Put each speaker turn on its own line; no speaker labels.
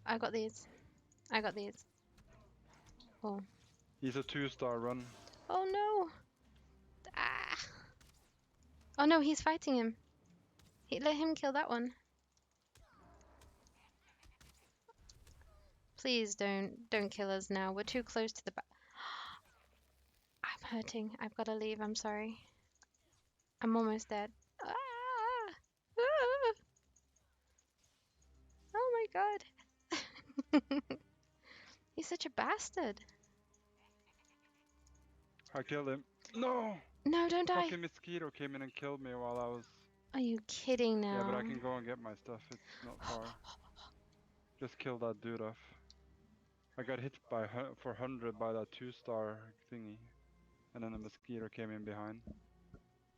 I got these. I got these. Oh.
He's a 2-star run.
Oh no! Ah! Oh no, he's fighting him. Let him kill that one. Please don't kill us now. We're too close to the back. I'm hurting. I've got to leave. I'm sorry. I'm almost dead. Ah! Ah! Oh my god. He's such a bastard.
I killed him. No!
No, don't die.
Fucking mosquito came in and killed me while I was...
Are you kidding now?
Yeah, but I can go and get my stuff. It's not far. Just kill that dude off. I got hit by for 100 by that 2-star thingy. And then the mosquito came in behind.